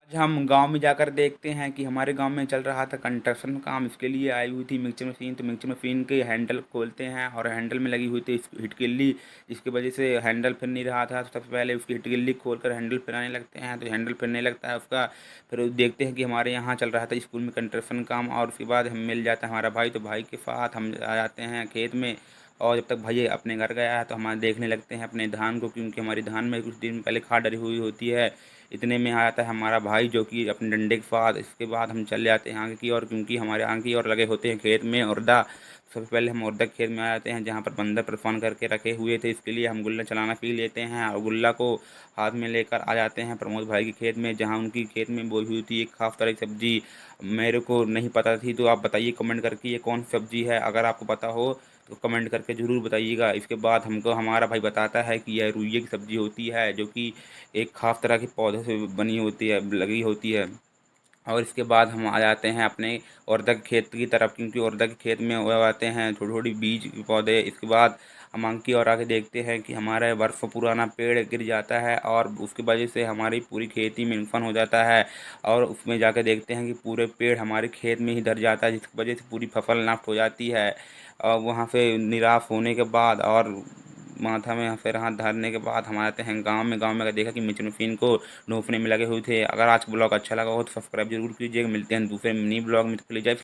आज हम गाँव में जाकर देखते हैं कि हमारे गाँव में चल रहा था कंस्ट्रक्शन का काम। इसके लिए आई हुई थी मिक्सर मशीन। तो मिक्सर मशीन के हैंडल खोलते हैं और हैंडल में लगी हुई थी हिटकिल्ली, जिसकी वजह से हैंडल फिर नहीं रहा था। तो सबसे पहले उसकी हिटकिल्ली खोलकर हैंडल फिराने लगते हैं, तो हैंडल फिरने लगता है उसका। फिर वो देखते हैं कि हमारे यहाँ चल रहा था स्कूल में कंस्ट्रक्शन काम, और उसके बाद हम मिल जाता है हमारा भाई। तो भाई के साथ हम आ जाते हैं खेत में। और जब तक भाई अपने घर गया है तो हम देखने लगते हैं अपने धान को, क्योंकि हमारी धान में कुछ दिन पहले खाद डली हुई होती है। इतने में आ जाता है हमारा भाई, जो कि अपने डंडे के साथ। इसके बाद हम चले जाते हैं आगे की ओर, क्योंकि हमारे आगे की ओर लगे होते हैं खेत में उड़दा। सबसे पहले हम उड़दा के खेत में आ जाते हैं, जहाँ पर बंदर परेशान करके रखे हुए थे। इसके लिए हम गुल्ला चलाना सीख लेते हैं और गुल्ला को हाथ में लेकर आ जाते हैं प्रमोद भाई के खेत में, जहाँ उनकी खेत में बोई हुई थी एक खास तरह की सब्जी। मेरे को नहीं पता थी, तो आप बताइए कमेंट करके ये कौन सी सब्जी है। अगर आपको पता हो तो कमेंट करके ज़रूर बताइएगा। इसके बाद हमको हमारा भाई बताता है कि यह रुइये की सब्ज़ी होती है, जो कि एक ख़ास तरह के पौधे से बनी होती है, लगी होती है। और इसके बाद हम आ जाते हैं अपने उड़द के खेत की तरफ, क्योंकि उड़द के खेत में उगाते हैं थोड़ी-थोड़ी बीज के पौधे। इसके बाद हम आगे की ओर आके देखते हैं कि हमारा बरसों पुराना पेड़ गिर जाता है, और उसकी वजह से हमारी पूरी खेती में नुकसान हो जाता है। और उसमें जाके देखते हैं कि पूरे पेड़ हमारे खेत में ही दर जाता है, जिसकी वजह से पूरी फसल नष्ट हो जाती है। और वहाँ से निराश होने के बाद और माथा में फिर हाथ धरने के बाद हम आते हैं गाँव में। गाँव में अगर देखा कि मिक्सर मशीन को नोचने में लगे हुए थे। अगर आज का ब्लॉग अच्छा लगा हो तो सब्सक्राइब जरूर कीजिएगा। मिलते हैं दूसरे मिनी ब्लॉग में, तो के लिए जय